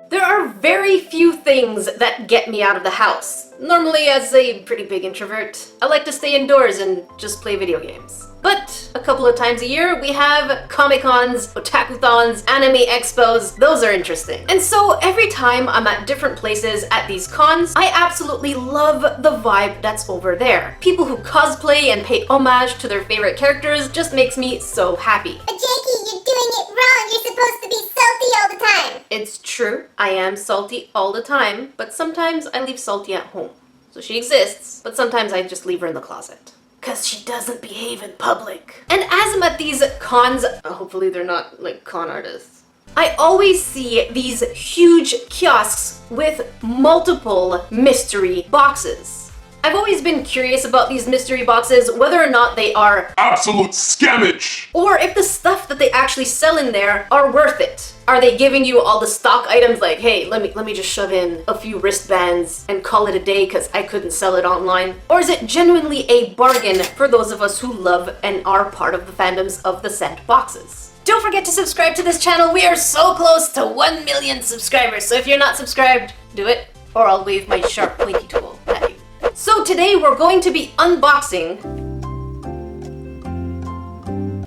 There are very few things that get me out of the house. Normally, as a pretty big introvert, I like to stay indoors and just play video games. But a couple of times a year, we have Comic-Cons, Otakuthons, anime expos. Those are interesting. And so every time I'm at different places at these cons, I absolutely love the vibe that's over there. People who cosplay and pay homage to their favorite characters just makes me so happy. Jakey, you're doing it wrong. You're supposed to be salty all the time. It's true, I am salty all the time, but sometimes I leave Salty at home. So she exists, but sometimes I just leave her in the closet. Cause she doesn't behave in public. And as I'm at these cons, hopefully they're not like con artists, I always see these huge kiosks with multiple mystery boxes. I've always been curious about these mystery boxes, whether or not they are absolute scammage, or if the stuff that they actually sell in there are worth it. Are they giving you all the stock items like, hey, let me just shove in a few wristbands and call it a day because I couldn't sell it online? Or is it genuinely a bargain for those of us who love and are part of the fandoms of the scent boxes? Don't forget to subscribe to this channel. We are so close to 1 million subscribers. So if you're not subscribed, do it, or I'll wave my sharp pointy tool at you. So today we're going to be unboxing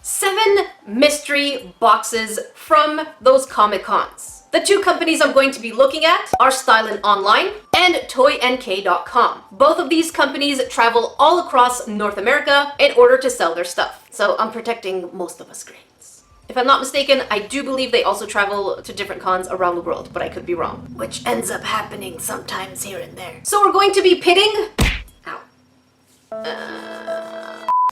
7 mystery boxes from those Comic-Cons. The 2 companies I'm going to be looking at are Stylin Online and Toynk.com. Both of these companies travel all across North America in order to sell their stuff. So I'm protecting most of us grains. If I'm not mistaken, I do believe they also travel to different cons around the world, but I could be wrong. Which ends up happening sometimes here and there. So we're going to be pitting...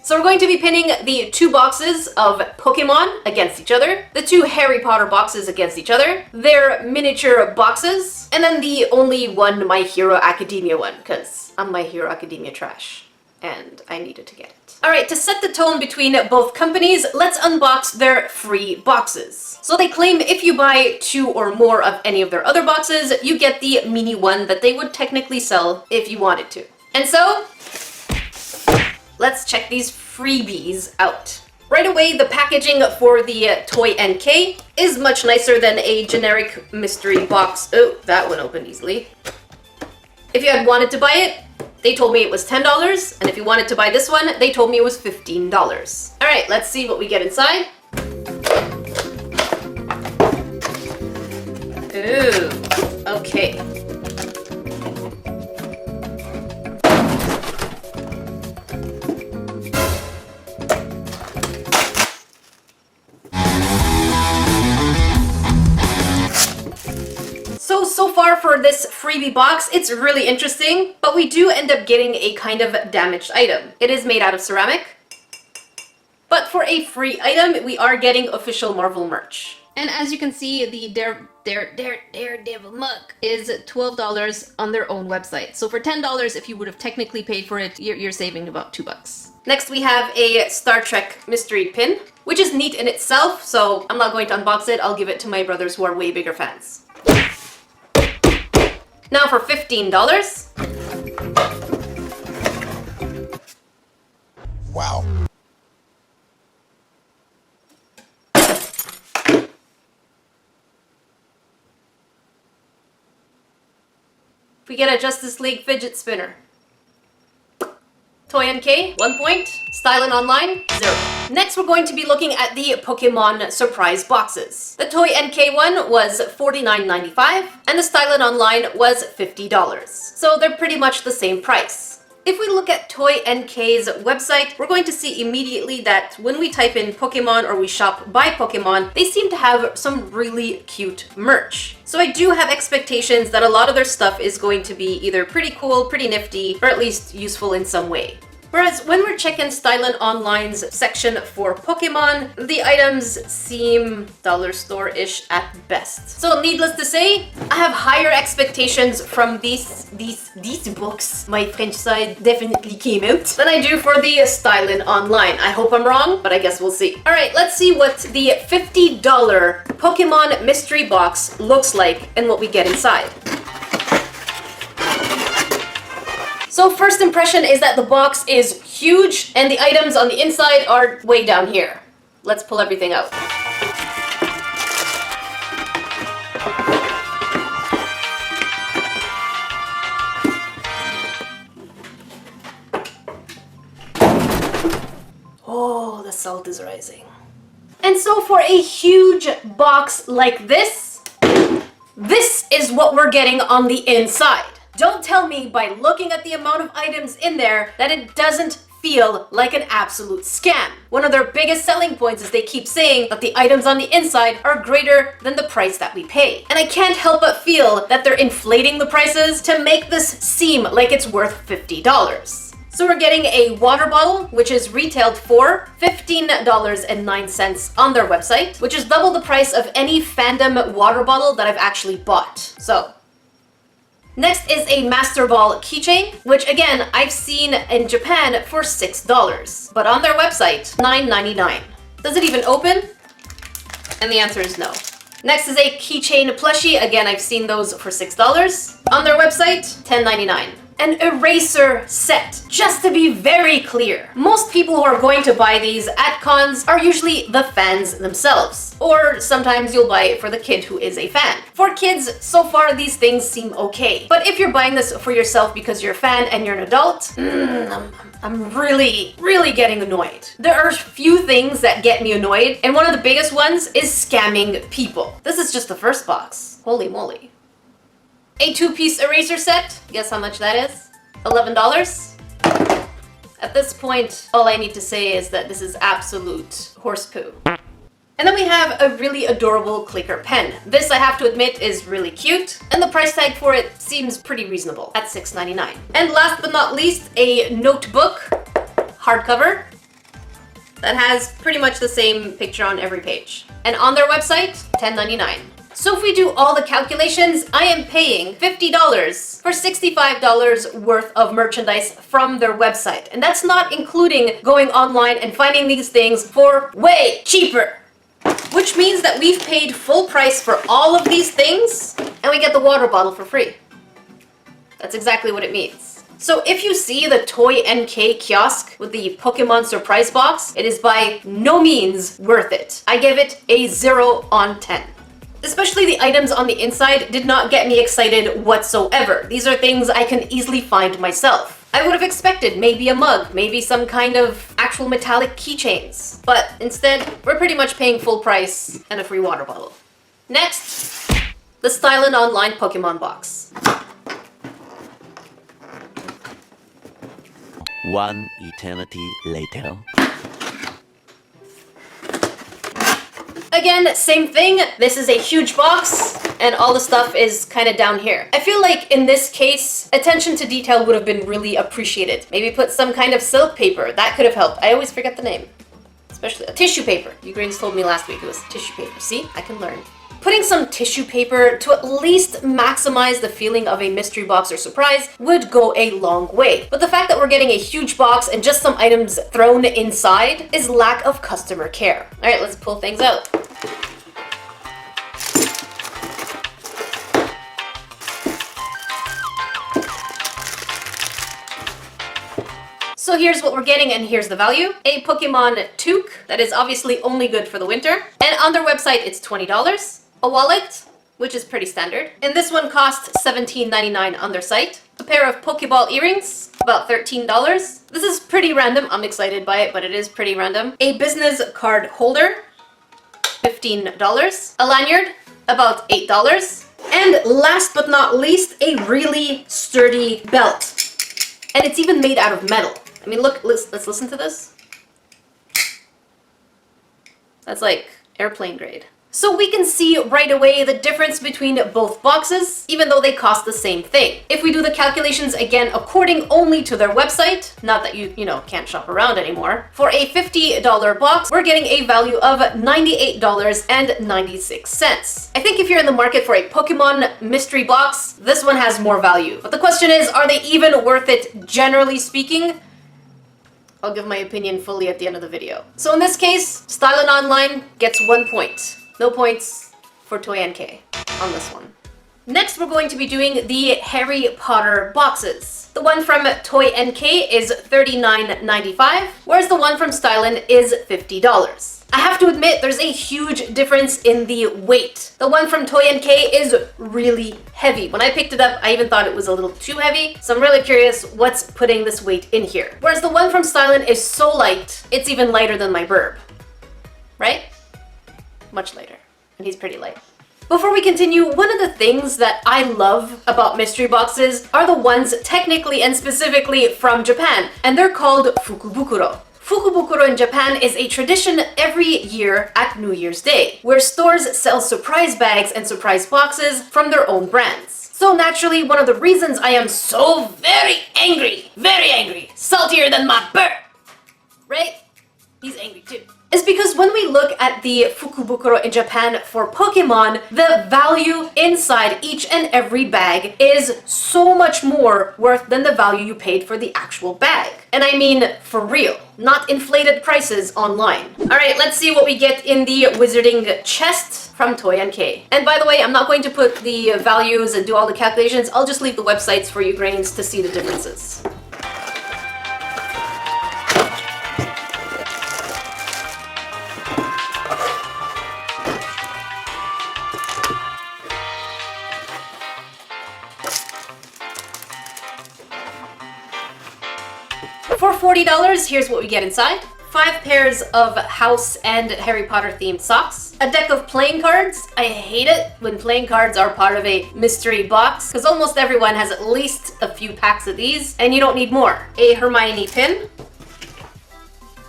So we're going to be pitting the 2 boxes of Pokemon against each other, the 2 Harry Potter boxes against each other, their miniature boxes, and then the only one My Hero Academia one, because I'm My Hero Academia trash, and I needed to get it. Alright, to set the tone between both companies, let's unbox their free boxes. So they claim if you buy 2 or more of any of their other boxes, you get the mini one that they would technically sell if you wanted to. And so, let's check these freebies out. Right away, the packaging for the Toy NK is much nicer than a generic mystery box. Oh, that one opened easily. If you had wanted to buy it, they told me it was $10, and if you wanted to buy this one, they told me it was $15. All right, let's see what we get inside. Ooh, okay. So far for this freebie box, it's really interesting, but we do end up getting a kind of damaged item. It is made out of ceramic, but for a free item, we are getting official Marvel merch. And as you can see, the Daredevil mug is $12 on their own website. So for $10, if you would have technically paid for it, you're saving about $2. Next, we have a Star Trek mystery pin, which is neat in itself, so I'm not going to unbox it. I'll give it to my brothers who are way bigger fans. Now for $15. wow. We get a Justice League fidget spinner. Toy NK, 1 point. Stylin Online, 0. Next, we're going to be looking at the Pokemon surprise boxes. The Toy NK one was $49.95, and the Stylin Online was $50. So they're pretty much the same price. If we look at Toy NK's website, we're going to see immediately that when we type in Pokemon or we shop by Pokemon, they seem to have some really cute merch. So I do have expectations that a lot of their stuff is going to be either pretty cool, pretty nifty, or at least useful in some way. Whereas when we're checking Stylin Online's section for Pokemon, the items seem dollar store-ish at best. So needless to say, I have higher expectations from these books. My French side definitely came out than I do for the Stylin Online. I hope I'm wrong, but I guess we'll see. All right, let's see what the $50 Pokemon mystery box looks like and what we get inside. So first impression is that the box is huge and the items on the inside are way down here. Let's pull everything out. mesmerizing. And so for a huge box like this is what we're getting on the inside. Don't tell me by looking at the amount of items in there that it doesn't feel like an absolute scam. One of their biggest selling points is they keep saying that the items on the inside are greater than the price that we pay. And I can't help but feel that they're inflating the prices to make this seem like it's worth $50. So we're getting a water bottle, which is retailed for $15.09 on their website, which is double the price of any fandom water bottle that I've actually bought. So next is a Master Ball keychain, which again, I've seen in Japan for $6, but on their website, $9.99. Does it even open? And the answer is no. Next is a keychain plushie. Again, I've seen those for $6. On their website, $10.99. An eraser set. Just to be very clear, most people who are going to buy these at cons are usually the fans themselves. Or sometimes you'll buy it for the kid who is a fan. For kids, so far these things seem okay. But if you're buying this for yourself because you're a fan and you're an adult, I'm really getting annoyed. There are few things that get me annoyed, and one of the biggest ones is scamming people. This is just the first box. Holy moly. A 2-piece eraser set. Guess how much that is? $11. At this point, all I need to say is that this is absolute horse poo. And then we have a really adorable clicker pen. This, I have to admit, is really cute, and the price tag for it seems pretty reasonable at $6.99. And last but not least, a notebook hardcover that has pretty much the same picture on every page. And on their website, $10.99. So if we do all the calculations, I am paying $50 for $65 worth of merchandise from their website. And that's not including going online and finding these things for way cheaper. Which means that we've paid full price for all of these things, and we get the water bottle for free. That's exactly what it means. So if you see the Toynk kiosk with the Pokemon surprise box, it is by no means worth it. I give it a 0 on 10. Especially the items on the inside did not get me excited whatsoever. These are things I can easily find myself. I would have expected maybe a mug, maybe some kind of actual metallic keychains. But instead, we're pretty much paying full price and a free water bottle. Next, the Stylin Online Pokemon box. One eternity later. Again, same thing. This is a huge box, and all the stuff is kind of down here. I feel like in this case, attention to detail would have been really appreciated. Maybe put some kind of silk paper. That could have helped. I always forget the name. Especially a tissue paper. You Greens told me last week it was tissue paper. See? I can learn. Putting some tissue paper to at least maximize the feeling of a mystery box or surprise would go a long way. But the fact that we're getting a huge box and just some items thrown inside is lack of customer care. All right, let's pull things out. So here's what we're getting, and here's the value. A Pokemon toque that is obviously only good for the winter. And on their website, it's $20. A wallet, which is pretty standard. And this one costs $17.99 on their site. A pair of Pokeball earrings, about $13. This is pretty random. I'm excited by it, but it is pretty random. A business card holder, $15. A lanyard, about $8. And last but not least, a really sturdy belt. And it's even made out of metal. I mean, look, let's listen to this. That's like airplane grade. So we can see right away the difference between both boxes, even though they cost the same thing. If we do the calculations again according only to their website, not that you can't shop around anymore, for a $50 box, we're getting a value of $98.96. I think if you're in the market for a Pokemon mystery box, this one has more value. But the question is, are they even worth it, generally speaking? I'll give my opinion fully at the end of the video. So in this case, Stylin Online gets 1 point. No points for Toynk on this one. Next, we're going to be doing the Harry Potter boxes. The one from Toynk is $39.95, whereas the one from Stylin is $50. I have to admit, there's a huge difference in the weight. The one from Toynk is really heavy. When I picked it up, I even thought it was a little too heavy, so I'm really curious what's putting this weight in here. Whereas the one from Stylin is so light, it's even lighter than my burb. right? Much later. And he's pretty light. Before we continue, one of the things that I love about mystery boxes are the ones technically and specifically from Japan, and they're called fukubukuro. Fukubukuro in Japan is a tradition every year at New Year's Day, where stores sell surprise bags and surprise boxes from their own brands. So naturally, one of the reasons I am so very angry, saltier than my bird, right? He's angry too. Is because when we look at the Fukubukuro in Japan for Pokemon, the value inside each and every bag is so much more worth than the value you paid for the actual bag. And I mean for real, not inflated prices online. Alright, let's see what we get in the Wizarding chest from Toynk. And by the way, I'm not going to put the values and do all the calculations, I'll just leave the websites for you grains to see the differences. For $40, here's what we get inside. 5 pairs of house and Harry Potter themed socks. A deck of playing cards. I hate it when playing cards are part of a mystery box because almost everyone has at least a few packs of these and you don't need more. A Hermione pin.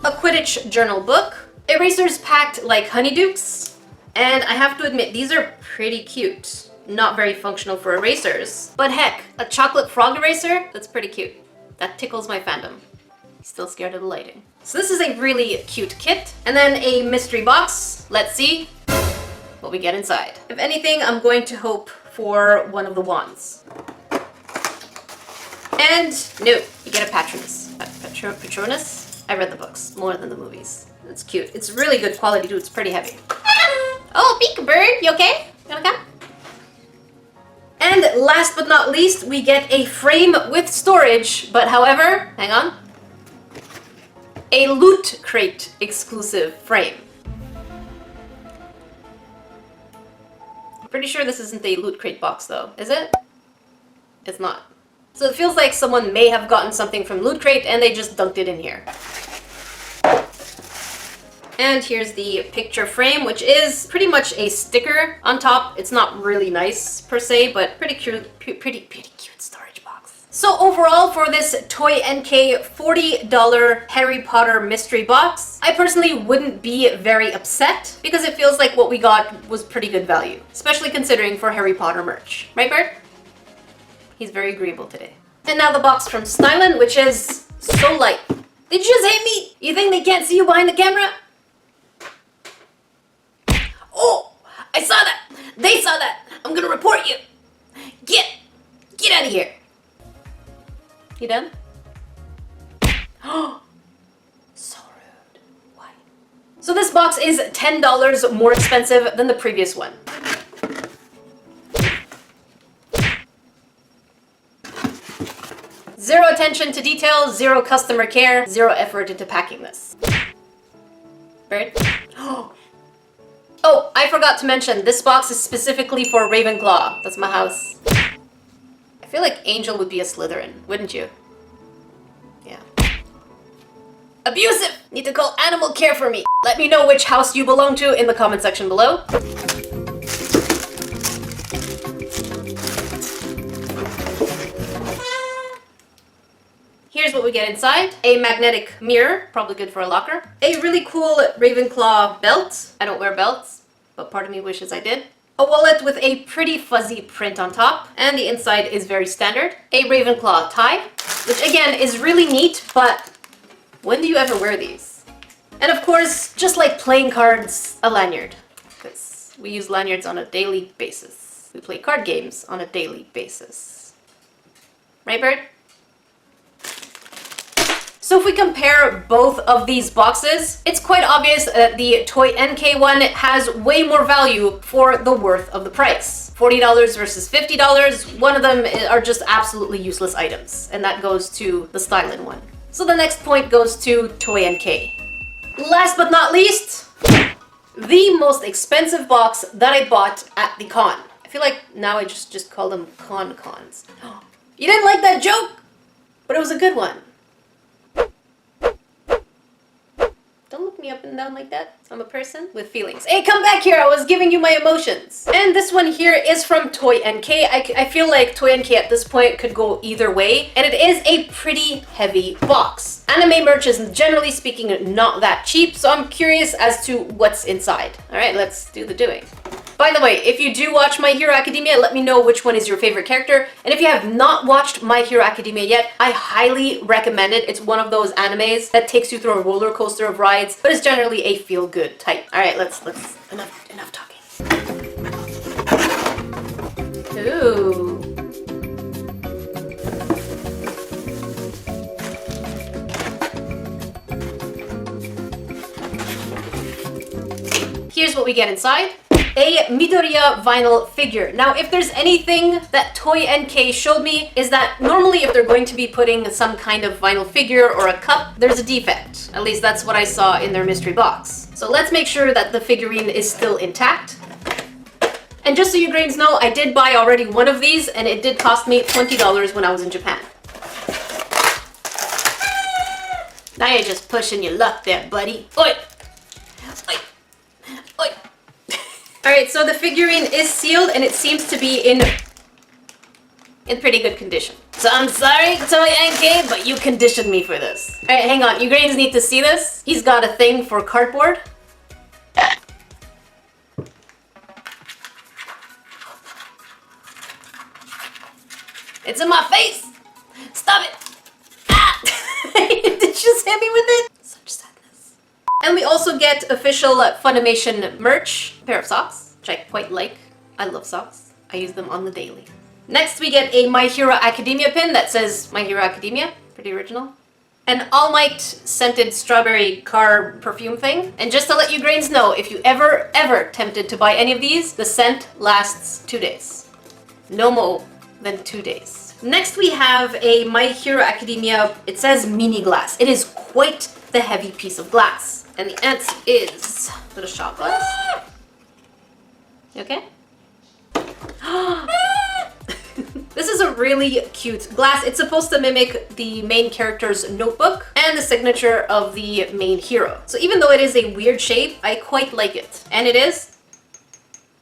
A Quidditch journal book. Erasers packed like honeydukes. And I have to admit, these are pretty cute. Not very functional for erasers. But heck, a chocolate frog eraser? That's pretty cute. That tickles my fandom. Still scared of the lighting. So this is a really cute kit. And then a mystery box. Let's see what we get inside. If anything, I'm going to hope for one of the wands. And no, you get a Patronus. Patronus? I read the books more than the movies. It's cute. It's really good quality too. It's pretty heavy. Oh, peekabird, you okay? You wanna come? And last but not least, we get a frame with storage, but however, hang on, a Loot Crate exclusive frame. I'm pretty sure this isn't a Loot Crate box though, is it? It's not. So it feels like someone may have gotten something from Loot Crate and they just dunked it in here. And here's the picture frame, which is pretty much a sticker on top. It's not really nice per se, but pretty cute storage box. So overall for this Toynk $40 Harry Potter mystery box, I personally wouldn't be very upset because it feels like what we got was pretty good value, especially considering for Harry Potter merch. Right, Bert? He's very agreeable today. And now the box from Stylin, which is so light. Did you just hate me? You think they can't see you behind the camera? Oh, I saw that. They saw that. I'm gonna report you. Get out of here. You done? Oh, so rude. Why? So this box is $10 more expensive than the previous one. Zero attention to detail, zero customer care, zero effort into packing this. Bird? Oh, I forgot to mention, this box is specifically for Ravenclaw. That's my house. I feel like Angel would be a Slytherin, wouldn't you? Yeah. Abusive! Need to call animal care for me. Let me know which house you belong to in the comment section below. Here's what we get inside. A magnetic mirror, probably good for a locker. A really cool Ravenclaw belt. I don't wear belts, but part of me wishes I did. A wallet with a pretty fuzzy print on top, and the inside is very standard. A Ravenclaw tie, which again is really neat, but when do you ever wear these? And of course, just like playing cards, a lanyard, because we use lanyards on a daily basis. We play card games on a daily basis. Right, Bird? So if we compare both of these boxes, it's quite obvious that the Toynk one has way more value for the worth of the price. $40 versus $50, one of them are just absolutely useless items, and that goes to the Stylin one. So the next point goes to Toynk. Last but not least, the most expensive box that I bought at the con. I feel like now I just call them cons. You didn't like that joke? But it was a good one. Don't look me walking up and down like that. I'm a person with feelings. Hey, come back here! I was giving you my emotions. And this one here is from Toynk. I feel like Toynk at this point could go either way, and it is a pretty heavy box. Anime merch is generally speaking not that cheap, so I'm curious as to what's inside. All right, let's do the doing. By the way, if you do watch My Hero Academia, let me know which one is your favorite character. And if you have not watched My Hero Academia yet, I highly recommend it. It's one of those animes that takes you through a roller coaster of rides, but it's generally a feel-good type. All right, let's enough talking. Ooh. Here's what we get inside. A Midoriya vinyl figure. Now, if there's anything that Toynk showed me, is that normally if they're going to be putting some kind of vinyl figure or a cup, there's a defect. At least that's what I saw in their mystery box. So let's make sure that the figurine is still intact. And just so you grains know, I did buy already one of these, and it did cost me $20 when I was in Japan. Now you're just pushing your luck there, buddy. Oi! Oi! Oi! Alright, so the figurine is sealed and it seems to be in pretty good condition. So I'm sorry, Toynk, but you conditioned me for this. Alright, hang on. You grains need to see this. He's got a thing for cardboard. It's in my face! Stop it! Ah! Did you just hit me with it? Such sadness. And we also get official Funimation merch. A pair of socks, which I quite like. I love socks. I use them on the daily. Next, we get a My Hero Academia pin that says My Hero Academia. Pretty original. An All Might scented strawberry car perfume thing. And just to let you grains know, if you ever tempted to buy any of these, the scent lasts 2 days. No more than 2 days. Next, we have a My Hero Academia, it says mini glass. It is quite the heavy piece of glass. And the answer is a little shot glass. You okay? This is a really cute glass. It's supposed to mimic the main character's notebook and the signature of the main hero. So even though it is a weird shape, I quite like it. And it is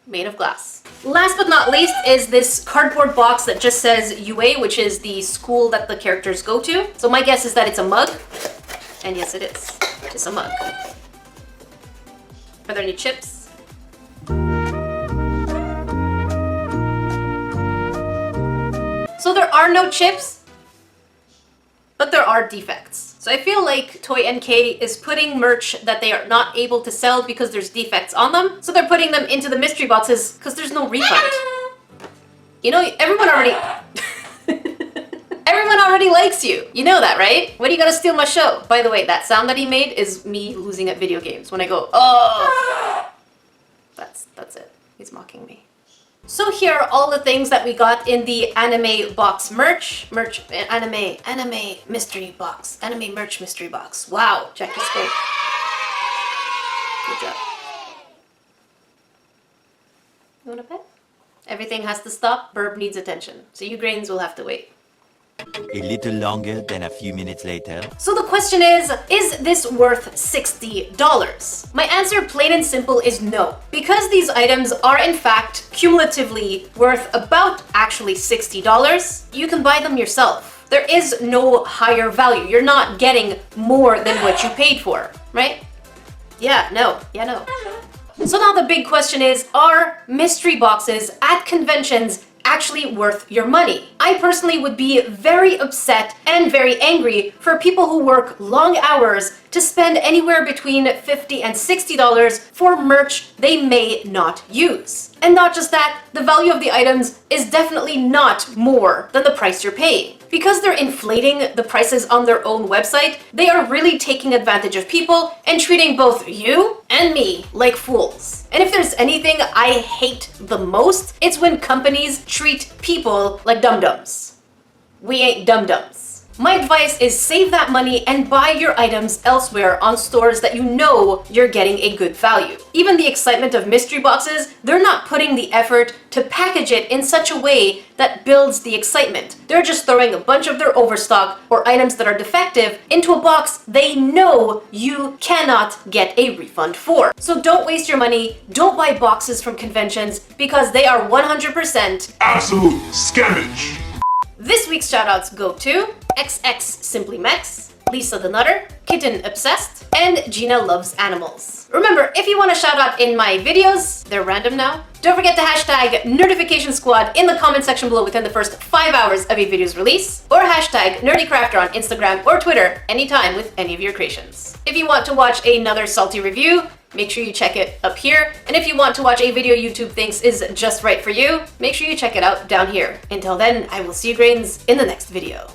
made of glass. Last but not least is this cardboard box that just says UA, which is the school that the characters go to. So my guess is that it's a mug. And yes, it is. It's a mug. Are there any chips? So there are no chips, but there are defects. So I feel like Toynk is putting merch that they are not able to sell because there's defects on them. So they're putting them into the mystery boxes because there's no refund. You know, everyone already... Everyone already likes you. You know that, right? What are you gonna steal my show? By the way, that sound that he made is me losing at video games. When I go, oh! That's it. He's mocking me. So here are all the things that we got in the anime box merch. Anime mystery box. Anime merch mystery box. Wow, Jackie spoke. Good job. You want a pet? Everything has to stop. Burb needs attention. So you grains will have to wait. A little longer than a few minutes later. So the question is this worth $60? My answer, plain and simple, is no. Because these items are in fact cumulatively worth about actually $60, you can buy them yourself. There is no higher value. You're not getting more than what you paid for, right? Yeah, no. So now the big question is, are mystery boxes at conventions actually worth your money? I personally would be very upset and very angry for people who work long hours to spend anywhere between $50 and $60 for merch they may not use. And not just that, the value of the items is definitely not more than the price you're paying. Because they're inflating the prices on their own website, they are really taking advantage of people and treating both you and me like fools. And if there's anything I hate the most, it's when companies treat people like dum-dums. We ain't dum-dums. My advice is save that money and buy your items elsewhere on stores that you know you're getting a good value. Even the excitement of mystery boxes, they're not putting the effort to package it in such a way that builds the excitement. They're just throwing a bunch of their overstock or items that are defective into a box they know you cannot get a refund for. So don't waste your money, don't buy boxes from conventions because they are 100% Absolute scammage. This week's shoutouts go to XX Simply Mex, Lisa the Nutter, Kitten Obsessed, and Gina Loves Animals. Remember, if you want a shout out in my videos, they're random now, don't forget to hashtag Nerdification Squad in the comment section below within the first 5 hours of a video's release, or hashtag NerdECrafter on Instagram or Twitter anytime with any of your creations. If you want to watch another salty review, make sure you check it up here. And if you want to watch a video YouTube thinks is just right for you, make sure you check it out down here. Until then, I will see you grains in the next video.